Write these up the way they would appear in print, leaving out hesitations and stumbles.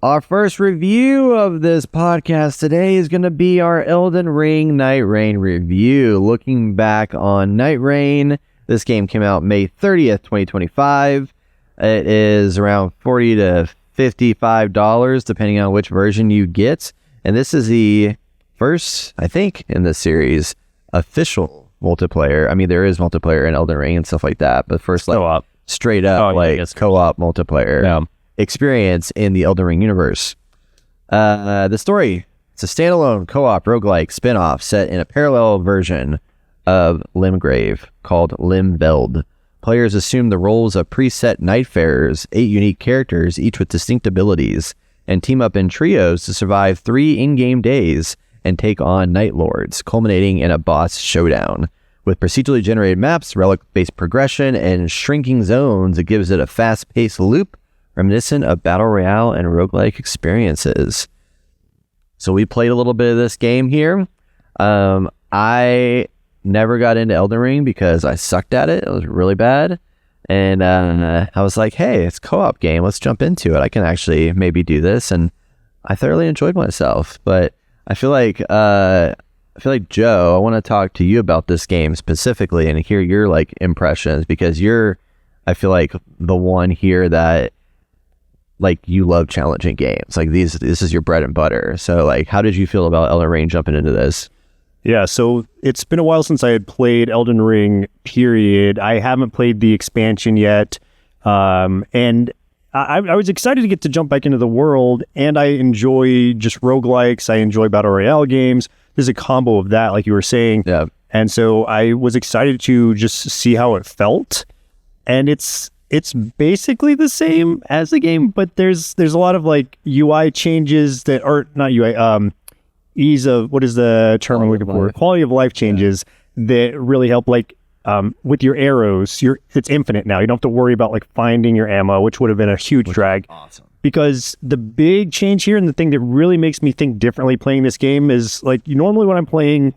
Our first review of this podcast today is going to be our Elden Ring Nightreign review. Looking back on Nightreign, this game came out May 30th, 2025. It is around $40 to $55, depending on which version you get. And this is the first, I think, in the series, official multiplayer. I mean, there is multiplayer in Elden Ring and stuff like that, but first, like, co-op. Straight up, co-op multiplayer experience in the Elden Ring universe. The story, it's a standalone co-op roguelike spin-off set in a parallel version of Limgrave called Limbeld. Players assume the roles of preset Nightfarers, 8 unique characters, each with distinct abilities, and team up in trios to survive 3 in-game days and take on Night Lords, culminating in a boss showdown. With procedurally generated maps, relic-based progression, and shrinking zones, it gives it a fast-paced loop reminiscent of Battle Royale and roguelike experiences. So we played a little bit of this game here. I never got into Elden Ring because I sucked at it. It was really bad. And I was like, hey, it's a co-op game. Let's jump into it. I can actually maybe do this. And I thoroughly enjoyed myself. But I feel like Joe, I want to talk to you about this game specifically and hear your like impressions, because you're, I feel like, the one here that like you love challenging games. Like this is your bread and butter. So like, how did you feel about Elden Ring jumping into this? Yeah, so it's been a while since I had played Elden Ring, period. I haven't played the expansion yet. And I was excited to get to jump back into the world, and I enjoy just roguelikes. I enjoy Battle Royale games. There's a combo of that, like you were saying. Yeah. And so I was excited to just see how it felt. And it's basically the same as the game, but there's a lot of like UI changes that are not UI, ease of, what is the term I'm looking for? Quality of life changes that really help, like with your arrows, it's infinite now. You don't have to worry about like finding your ammo, which would have been a huge drag. Awesome. Because the big change here, and the thing that really makes me think differently playing this game, is like normally when I'm playing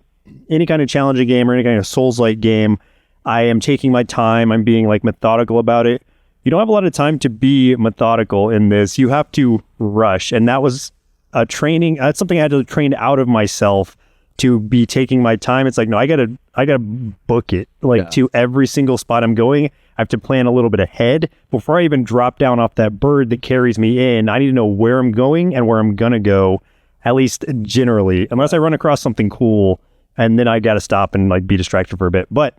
any kind of challenging game or any kind of Souls-like game, I am taking my time. I'm being like methodical about it. You don't have a lot of time to be methodical in this. You have to rush. And that was a training. That's something I had to train out of myself, to be taking my time. It's like, no, I gotta book it to every single spot I'm going. I have to plan a little bit ahead before I even drop down off that bird that carries me in. I need to know where I'm going and where I'm gonna go, at least generally, unless I run across something cool, and then I gotta stop and like be distracted for a bit. But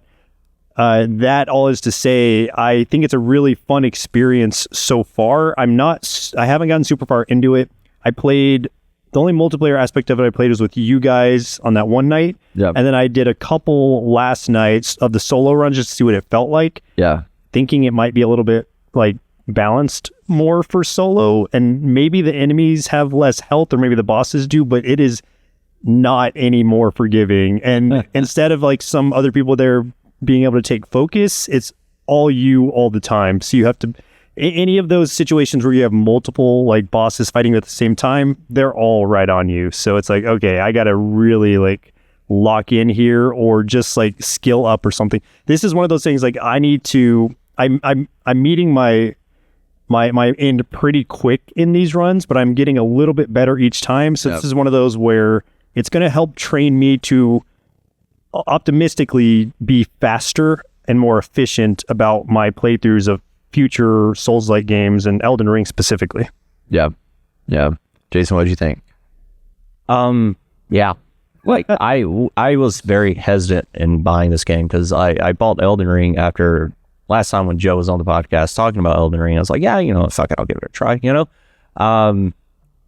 that all is to say, I think it's a really fun experience so far. I haven't gotten super far into it. The only multiplayer aspect of it I played was with you guys on that one night. Yeah. And then I did a couple last nights of the solo runs just to see what it felt like. Yeah. Thinking it might be a little bit like balanced more for solo, and maybe the enemies have less health, or maybe the bosses do, but it is not any more forgiving. And instead of like some other people there being able to take focus, it's all you all the time. So you have to, any of those situations where you have multiple like bosses fighting at the same time, they're all right on you. So it's like, okay, I gotta really like lock in here, or just like skill up or something. This is one of those things like I need to, I'm meeting my end pretty quick in these runs, but I'm getting a little bit better each time. So This is one of those where it's going to help train me to optimistically be faster and more efficient about my playthroughs of future Souls-like games, and Elden Ring specifically. Yeah. Jason, what did you think? Yeah. Like I was very hesitant in buying this game, because I bought Elden Ring after last time when Joe was on the podcast talking about Elden Ring. I was like, yeah, fuck it, I'll give it a try,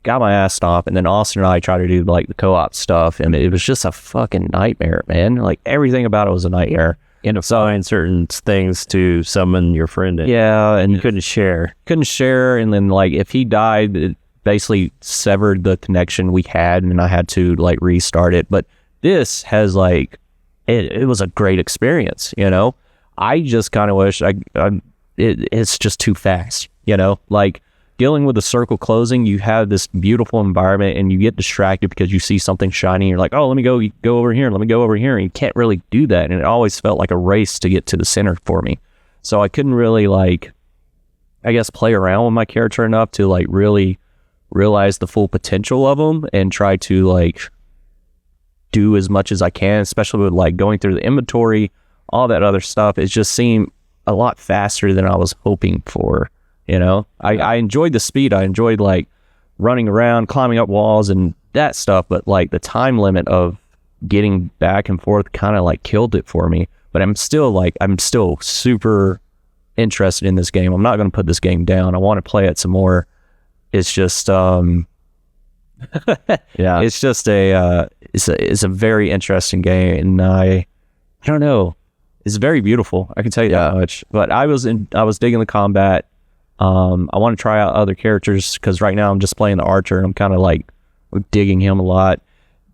Got my ass stomped, and then Austin and I tried to do like the co-op stuff, and it was just a fucking nightmare, man. Like everything about it was a nightmare. And to find certain things to summon your friend in. Yeah, and you couldn't share, and then like if he died, it basically severed the connection we had, and I had to like restart it. But this has like, it was a great experience, I just kind of wish it's just too fast, like dealing with the circle closing. You have this beautiful environment, and you get distracted because you see something shiny. You're like, oh, let me go over here. Let me go over here. And you can't really do that. And it always felt like a race to get to the center for me. So I couldn't really like, I guess, play around with my character enough to like really realize the full potential of them and try to like do as much as I can, especially with like going through the inventory, all that other stuff. It just seemed a lot faster than I was hoping for, you know? I enjoyed the speed. I enjoyed like running around, climbing up walls and that stuff, but like the time limit of getting back and forth kind of like killed it for me. But I'm still super interested in this game. I'm not going to put this game down. I want to play it some more. It's just it's just it's a very interesting game, and I don't know, it's very beautiful, I can tell you that much. But I was digging the combat. I want to try out other characters because right now I'm just playing the archer and I'm kind of like digging him a lot.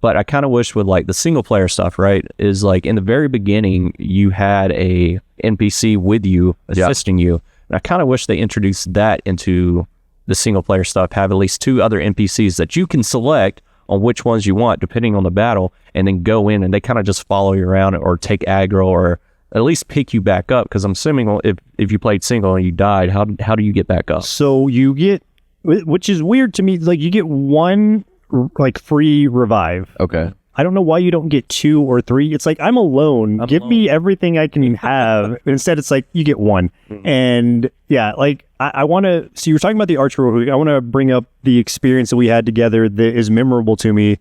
But I kind of wish with like the single player stuff, right, is like in the very beginning you had a NPC with you assisting you, and I kind of wish they introduced that into the single player stuff. Have at least 2 other NPCs that you can select on which ones you want depending on the battle, and then go in and they kind of just follow you around or take aggro or at least pick you back up. Because I'm assuming if you played single and you died, how do you get back up? So you get, which is weird to me, like you get 1 like free revive. Okay. I don't know why you don't get 2 or 3. It's like, I'm alone. Give me everything I can have. Instead, it's like, you get 1. And yeah, like, I want to, so you were talking about the archer. I want to bring up the experience that we had together that is memorable to me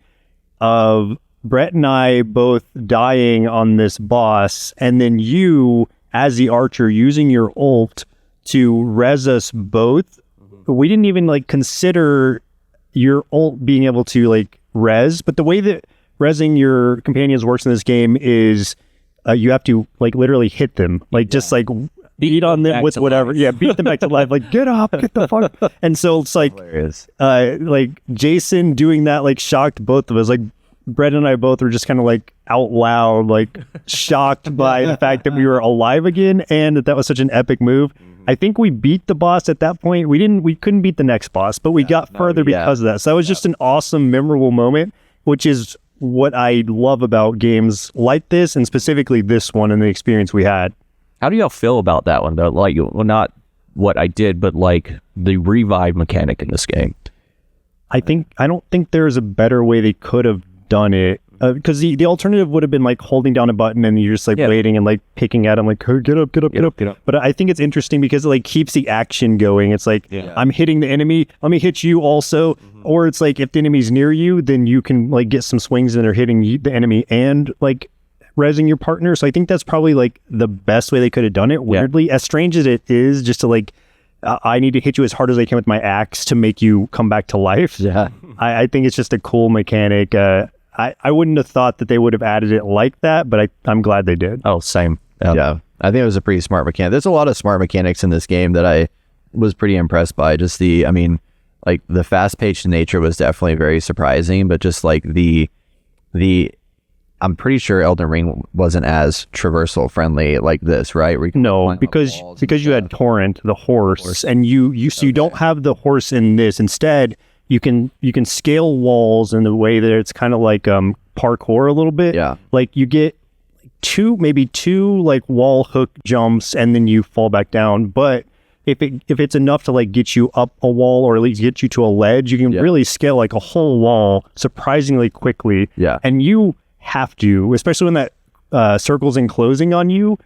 of Brett and I both dying on this boss, and then you, as the archer, using your ult to res us both. We didn't even like consider your ult being able to like res, but the way that resing your companions works in this game is you have to like literally hit them, like just like beat on them with whatever. Yeah, beat them back to life. Like, get up, get the fuck. And so it's like, like Jason doing that like shocked both of us. Like Brett and I both were just kind of like out loud, like shocked by the fact that we were alive again and that was such an epic move. I think we beat the boss at that point. We couldn't beat the next boss, but we got further because of that. So that was just an awesome, memorable moment, which is what I love about games like this, and specifically this one and the experience we had. How do y'all feel about that one though? Like, well, not what I did, but like the revive mechanic in this game. I don't think there's a better way they could have done it. Because the alternative would have been like holding down a button and you're just like waiting and like picking at him like, hey, get up. But I think it's interesting because it like keeps the action going. It's like, I'm hitting the enemy, let me hit you also. Or it's like if the enemy's near you, then you can like get some swings and they're hitting the enemy and like resing your partner. So I think that's probably like the best way they could have done it. Weirdly, as strange as it is, just to like, I need to hit you as hard as I can with my axe to make you come back to life. I think it's just a cool mechanic. I wouldn't have thought that they would have added it like that, but I'm glad they did. Oh, same. Yeah, I think it was a pretty smart mechanic. There's a lot of smart mechanics in this game that I was pretty impressed by. Just like the fast-paced nature was definitely very surprising, but just like the I'm pretty sure Elden Ring wasn't as traversal friendly like this, right? No, because you had Torrent, the horse. And you don't have the horse in this. Instead, you can scale walls in the way that it's kind of like parkour a little bit. Yeah. Like you get maybe two like wall hook jumps and then you fall back down. But if it's enough to like get you up a wall or at least get you to a ledge, you can really scale like a whole wall surprisingly quickly. Yeah. And you have to, especially when that circle's enclosing on you.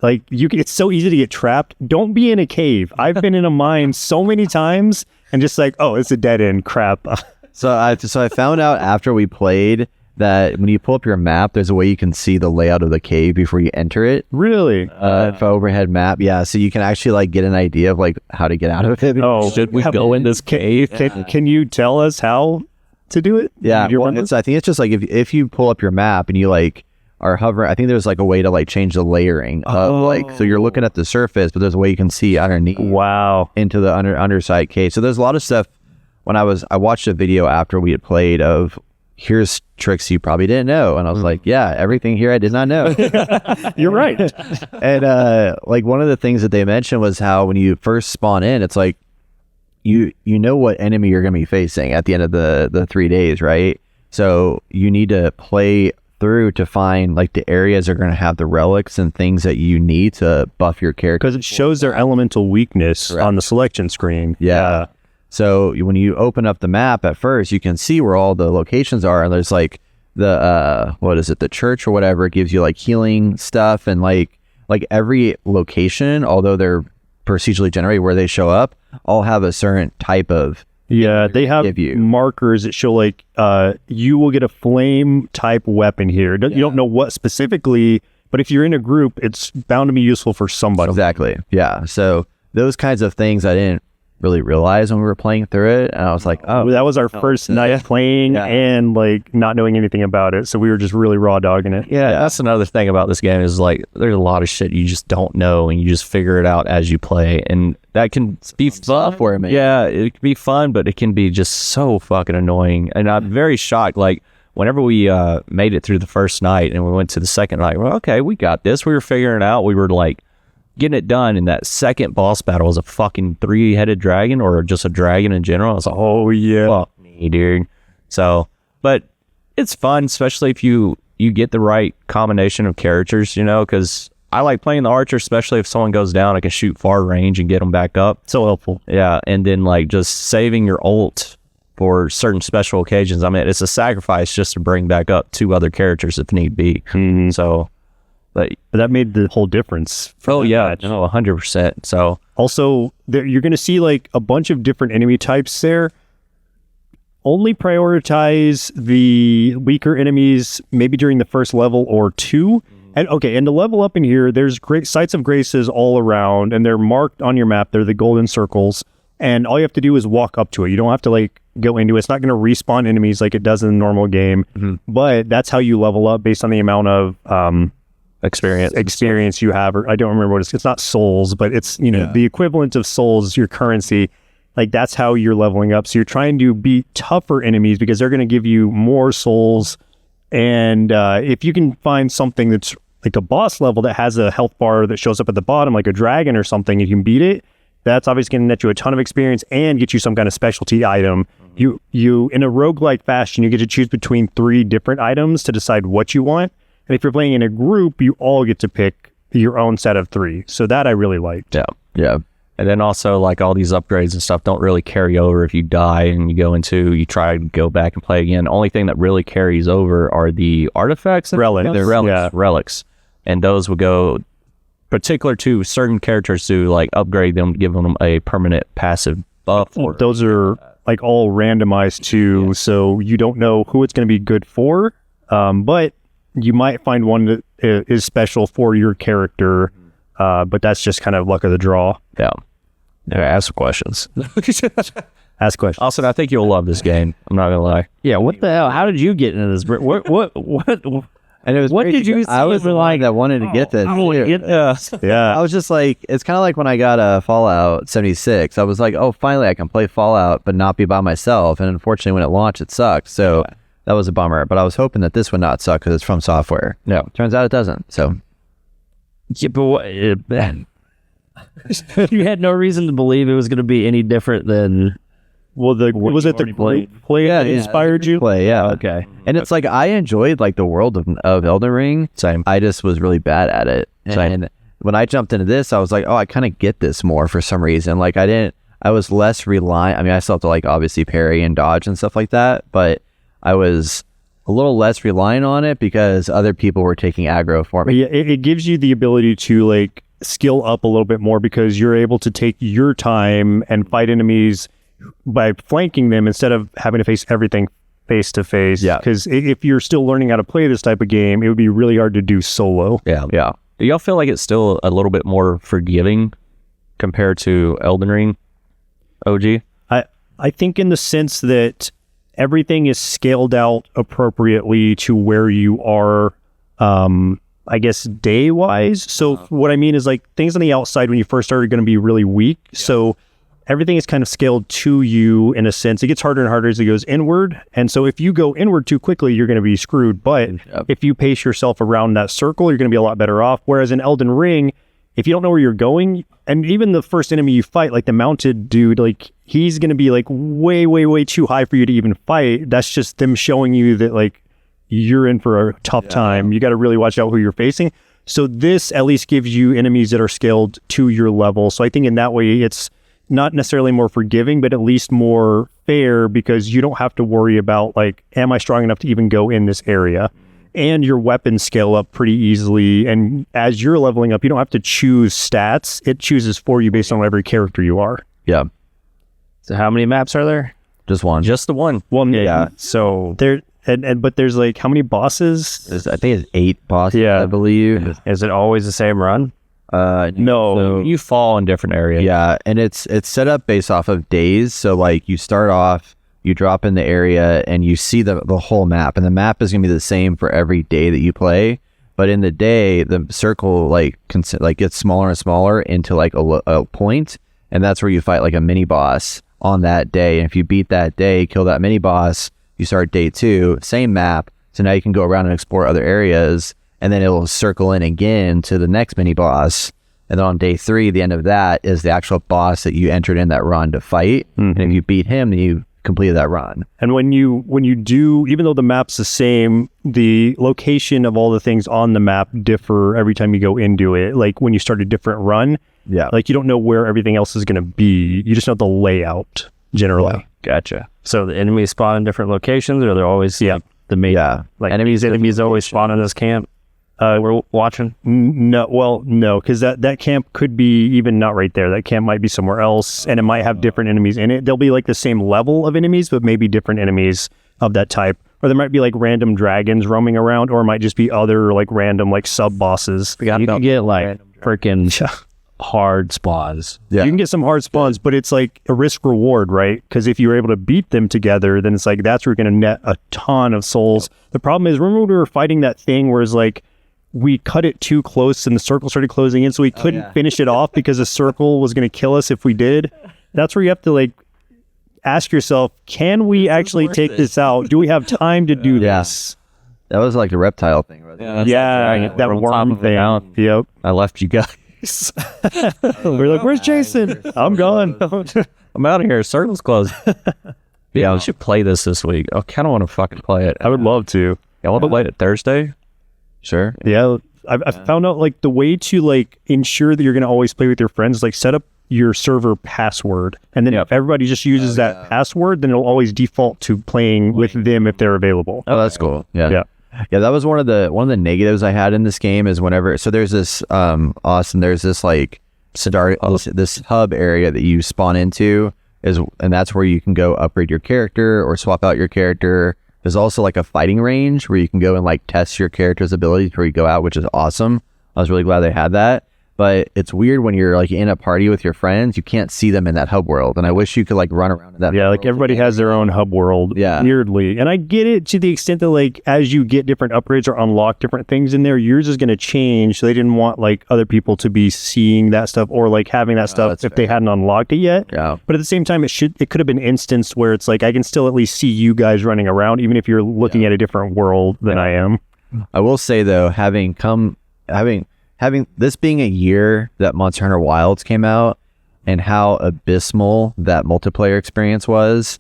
Like it's so easy to get trapped. Don't be in a cave. I've been in a mine so many times and just like, oh, it's a dead end. Crap. So I found out after we played that when you pull up your map, there's a way you can see the layout of the cave before you enter it. Really? Overhead map. Yeah. So you can actually like get an idea of like how to get out of it. Oh, should we go in this cave? Can you tell us how to do it? Yeah. Well, I think it's just like if you pull up your map and you like are hovering, I think there's like a way to like change the layering of like, so you're looking at the surface, but there's a way you can see underneath. Wow. Into the underside cave. So there's a lot of stuff. When I watched a video after we had played of here's tricks you probably didn't know, and I was like, yeah, everything here I did not know. You're right. And like one of the things that they mentioned was how when you first spawn in, it's like you know what enemy you're gonna be facing at the end of the 3 days, right? So you need to play through to find like the areas are going to have the relics and things that you need to buff your character, because it shows their elemental weakness on the selection screen. Yeah. So when you open up the map at first, you can see where all the locations are, and there's like the what is it, the church or whatever. It gives you like healing stuff, and like every location, although they're procedurally generated where they show up, all have a certain type of they have markers that show like you will get a flame type weapon here. You don't know what specifically, but if you're in a group, it's bound to be useful for somebody. Exactly. Yeah. So those kinds of things I didn't really realize when we were playing through it, and I was like, oh, that was our first night playing and like not knowing anything about it, so we were just really raw dogging it. That's another thing about this game is like there's a lot of shit you just don't know, and you just figure it out as you play, and that can be fun for me. Yeah, it can be fun, but it can be just so fucking annoying. And I'm very shocked, like whenever we made it through the first night and we went to the second night, well, okay, we got this, we were figuring it out, we were like getting it done, and that second boss battle was a fucking 3-headed dragon, or just a dragon in general. I was like, oh yeah, fuck me, dude. So, but it's fun, especially if you get the right combination of characters, you know, because I like playing the archer, especially if someone goes down, I can shoot far range and get them back up. So helpful. Yeah, and then like just saving your ult for certain special occasions. I mean, it's a sacrifice just to bring back up 2 other characters if need be. Mm-hmm. So, but that made the whole difference. Oh yeah, no, 100%. So also, you're going to see like a bunch of different enemy types there. Only prioritize the weaker enemies maybe during the first level or 2. And to level up in here, there's great sites of graces all around, and they're marked on your map. They're the golden circles, and all you have to do is walk up to it. You don't have to like go into it. It's not going to respawn enemies like it does in the normal game, but that's how you level up based on the amount of experience you have, or I don't remember what it's not souls, but it's the equivalent of souls, your currency. Like that's how you're leveling up. So you're trying to beat tougher enemies because they're going to give you more souls, and if you can find something that's like a boss level that has a health bar that shows up at the bottom like a dragon or something, you can beat it, that's obviously going to net you a ton of experience and get you some kind of specialty item. You in a roguelike fashion, you get to choose between 3 different items to decide what you want. And if you're playing in a group, you all get to pick your own set of 3. So that I really liked. Yeah. And then also like all these upgrades and stuff don't really carry over if you die and you try to go back and play again. The only thing that really carries over are the artifacts. Relics. And those would go particular to certain characters to like upgrade them, give them a permanent passive buff. Those are like all randomized too. So you don't know who it's going to be good for. But you might find one that is special for your character, but that's just kind of luck of the draw. Yeah. Ask questions. Ask questions. Austin, I think you'll love this game. I'm not gonna lie. Yeah. What the hell? How did you get into this? What? And it was what did you? I was like that wanted to get this. I want to get this. Yeah. I was just like, it's kind of like when I got a Fallout 76. I was like, oh, finally I can play Fallout, but not be by myself. And unfortunately, when it launched, it sucked. So. That was a bummer, but I was hoping that this would not suck because it's from software. No, turns out it doesn't. So, yeah, but you had no reason to believe it was going to be any different than. Well, was it the play that inspired you? Play, yeah. Okay. And it's like I enjoyed like the world of Elden Ring. Same. I just was really bad at it. And when I jumped into this, I was like, oh, I kind of get this more for some reason. Like I was less reliant. I mean, I still have to like obviously parry and dodge and stuff like that, but I was a little less reliant on it because other people were taking aggro for me. Yeah, it gives you the ability to like skill up a little bit more because you're able to take your time and fight enemies by flanking them instead of having to face everything face to face. Yeah. Because if you're still learning how to play this type of game, it would be really hard to do solo. Yeah. Do y'all feel like it's still a little bit more forgiving compared to Elden Ring OG? I think in the sense that everything is scaled out appropriately to where you are, I guess, day-wise. So what I mean is like things on the outside when you first start are going to be really weak. Yeah. So everything is kind of scaled to you in a sense. It gets harder and harder as it goes inward. And so if you go inward too quickly, you're going to be screwed. But if you pace yourself around that circle, you're going to be a lot better off. Whereas in Elden Ring, if you don't know where you're going, and even the first enemy you fight, like the mounted dude, like he's going to be like way, way, way too high for you to even fight. That's just them showing you that like you're in for a tough time. You got to really watch out who you're facing. So this at least gives you enemies that are scaled to your level. So I think in that way, it's not necessarily more forgiving, but at least more fair, because you don't have to worry about like, am I strong enough to even go in this area? And your weapons scale up pretty easily. And as you're leveling up, you don't have to choose stats. It chooses for you based on whatever character you are. Yeah. So how many maps are there? Just one. Just the one. Well, Yeah. So there, but there's like how many bosses? I think it's 8 bosses, Yeah. I believe. Is it always the same run? No. So you fall in different areas. Yeah, and it's set up based off of days. So like you start off, you drop in the area, and you see the whole map, and the map is gonna be the same for every day that you play. But in the day, the circle like gets smaller and smaller into like a point, and that's where you fight like a mini boss on that day. And if you beat that day, kill that mini boss, you start day 2, same map. So now you can go around and explore other areas, and then it'll circle in again to the next mini boss. And then on day 3, the end of that is the actual boss that you entered in that run to fight. And if you beat him, then you completed that run. And when you do, even though the map's the same, the location of all the things on the map differ every time you go into it. Like when you start a different run, Yeah. like you don't know where everything else is going to be. You just know the layout generally. Yeah. Gotcha. So the enemies spawn in different locations, or they're always the main Yeah. like enemies always spawn in this camp. We're watching. No, because that camp could be even not right there. That camp might be somewhere else, and it might have different enemies in it. They'll be like the same level of enemies, but maybe different enemies of that type. Or there might be like random dragons roaming around, or it might just be other like random like sub bosses. You can get like freaking hard spawns. Yeah. You can get some hard spawns, but it's like a risk reward, right? Because if you're able to beat them together, then it's like that's where you're going to net a ton of souls. The problem is, remember when we were fighting that thing where it's like we cut it too close and the circle started closing in, so we couldn't finish it off because the circle was going to kill us if we did. That's where you have to like ask yourself, can we actually take this out? Do we have time to do this? That was like a reptile thing, right? Yeah, that worm thing. Yep. I left you guys. We're like, where's Jason? I'm gone. I'm out of here. Circle's closed. Yeah, we should play this week. I kind of want to fucking play it. I would love to. I want to play it Thursday. Sure. Yeah, I found out like the way to like ensure that you're going to always play with your friends, like set up your server password, and then if everybody just uses that password, then it'll always default to playing with them if they're available. Oh, that's cool. Yeah. Yeah. Yeah, that was one of the negatives I had in this game is whenever there's this Austin, there's this like this hub area that you spawn into and that's where you can go upgrade your character or swap out your character. There's also like a fighting range where you can go and like test your character's ability before you go out, which is awesome. I was really glad they had that. But it's weird when you're like in a party with your friends, you can't see them in that hub world. And I wish you could like run around in that. Yeah, like everybody has their own hub world. Yeah. Weirdly. And I get it to the extent that like as you get different upgrades or unlock different things in there, yours is going to change. So they didn't want like other people to be seeing that stuff or like having that stuff if they hadn't unlocked it yet. Yeah. But at the same time, it could have been instanced where it's like I can still at least see you guys running around, even if you're looking at a different world than I am. I will say though, having this being a year that Monster Hunter Wilds came out and how abysmal that multiplayer experience was,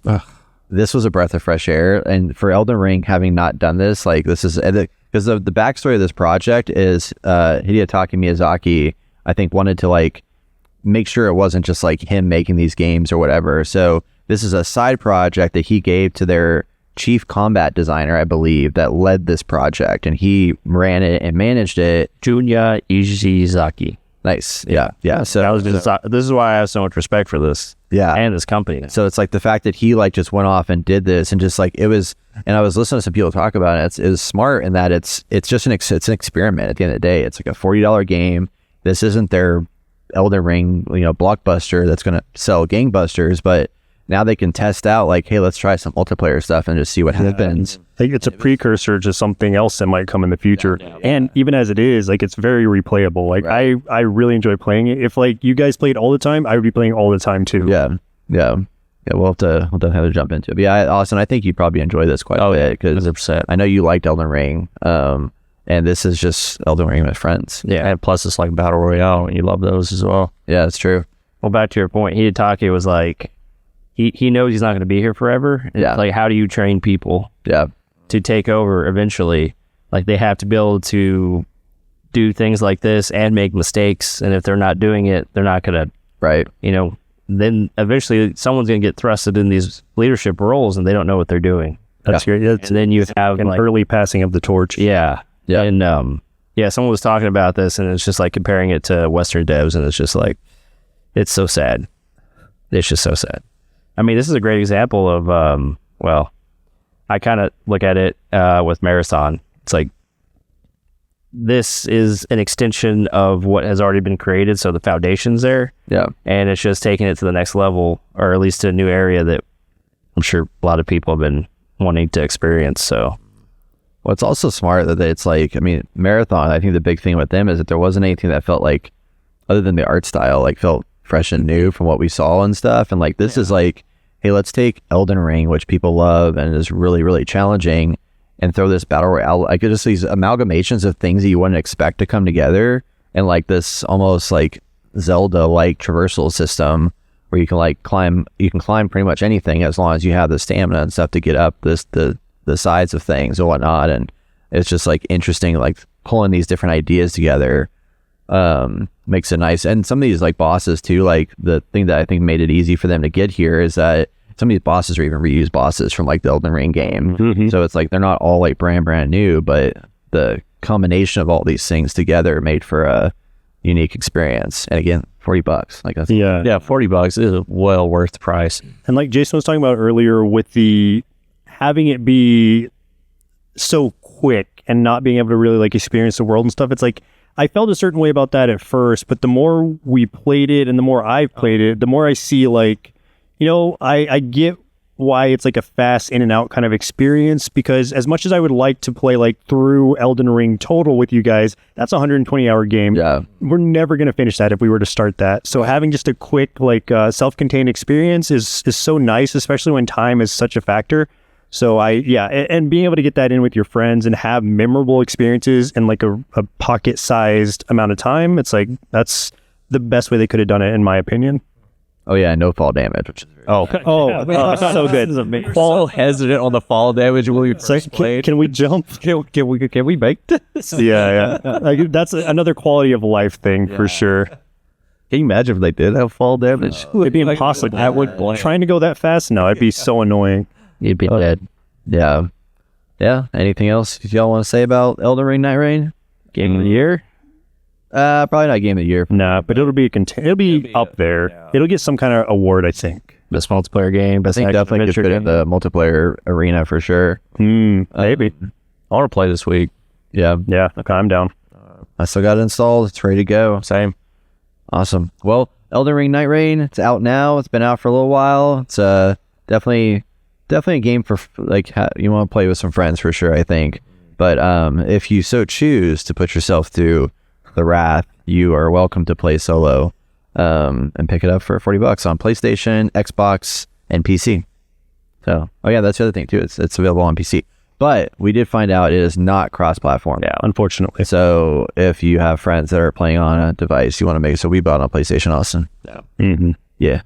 this was a breath of fresh air. And for Elden Ring, having not done this, like this is because the backstory of this project is Hidetaka Miyazaki, I think, wanted to like make sure it wasn't just like him making these games or whatever. So this is a side project that he gave to their chief combat designer, I believe, that led this project, and he ran it and managed it. Junya Ishizaki. Nice. Yeah. So That was this is why I have so much respect for this. Yeah. And this company. So it's like the fact that he like just went off and did this and just like it was, and I was listening to some people talk about it. It was smart in that it's just it's an experiment at the end of the day. It's like a $40 game. This isn't their Elden Ring, blockbuster that's going to sell gangbusters, but now they can test out like, hey, let's try some multiplayer stuff and just see what happens. I think it's a precursor to something else that might come in the future. And even as it is, like it's very replayable. Like I really enjoy playing it. If like you guys played all the time, I would be playing all the time too. Yeah. We'll have to jump into it. But yeah, Austin, I think you'd probably enjoy this quite a bit because 100%. I know you liked Elden Ring. And this is just Elden Ring with friends. Yeah, and plus it's like Battle Royale, and you love those as well. Yeah, it's true. Well, back to your point, Hidetaka was like, he knows he's not going to be here forever. Yeah. Like, how do you train people to take over eventually? Like, they have to be able to do things like this and make mistakes. And if they're not doing it, they're not going to, then eventually someone's going to get thrusted in these leadership roles and they don't know what they're doing. That's great. And then you have an early passing of the torch. Yeah. And someone was talking about this, and it's just like comparing it to Western devs, and it's just like, it's so sad. It's just so sad. I mean, this is a great example of, I kind of look at it with Marathon. It's like, this is an extension of what has already been created, so the foundation's there. Yeah. And it's just taking it to the next level, or at least to a new area that I'm sure a lot of people have been wanting to experience. So, well, it's also smart that it's like, I mean, Marathon, I think the big thing with them is that there wasn't anything that felt like, other than the art style, like felt fresh and new from what we saw and stuff. And like, this is like, hey, let's take Elden Ring, which people love and is really, really challenging, and throw this battle royale, like just these amalgamations of things that you wouldn't expect to come together, and like this almost like Zelda-like traversal system where you can climb pretty much anything as long as you have the stamina and stuff to get up the sides of things and whatnot. And it's just like interesting, like pulling these different ideas together makes it nice. And some of these like bosses too, like the thing that I think made it easy for them to get here is that some of these bosses are even reused bosses from like the Elden Ring game. Mm-hmm. So it's like they're not all like brand new, but the combination of all these things together made for a unique experience. And again, $40, like that's $40 is well worth the price. And like Jason was talking about earlier, with the having it be so quick and not being able to really like experience the world and stuff, it's like I felt a certain way about that at first, but the more we played it and the more I've played it, the more I see like, you know, I get why it's like a fast in and out kind of experience, because as much as I would like to play like through Elden Ring total with you guys, that's a 120-hour game. Yeah. We're never going to finish that if we were to start that. So having just a quick like self-contained experience is so nice, especially when time is such a factor. So and being able to get that in with your friends and have memorable experiences in like a pocket-sized amount of time, it's like that's the best way they could have done it, in my opinion. Oh yeah, no fall damage, which is so good. Fall hesitant on the fall damage when we first played. Can we jump? Can we make this? Yeah. Like, that's another quality of life thing for sure. Can you imagine if they did have fall damage? It'd be impossible. I would blame. Trying to go that fast? No, it'd be so annoying. You'd be dead. Yeah. Anything else y'all want to say about Elden Ring Nightreign? Game of the year? Probably not game of the year. Nah, but it'll be up there. Yeah. It'll get some kind of award, I think. Best multiplayer game. I Best think definitely could fit in the multiplayer arena for sure. Maybe. I want to play this week. Yeah. Okay, I'm down. I still got it installed. It's ready to go. Same. Awesome. Well, Elden Ring Nightreign, it's out now. It's been out for a little while. It's definitely a game for like you want to play with some friends for sure, I think. But if you so choose to put yourself through the wrath, you are welcome to play solo and pick it up for $40 on PlayStation, Xbox, and PC. So, that's the other thing too. It's available on PC. But we did find out it is not cross-platform. Yeah, unfortunately. So if you have friends that are playing on a device, you want to make it so we bought on PlayStation, Austin. Yeah. Mm-hmm. Yeah.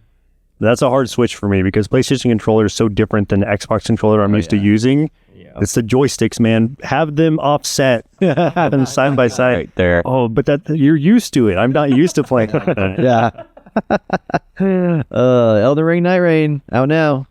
That's a hard switch for me because PlayStation controller is so different than the Xbox controller I'm used to using. Yeah. It's the joysticks, man. Have them offset. Have them side by side. Right there. Oh, but you're used to it. I'm not used to playing. Yeah. Elden Ring Nightreign out now.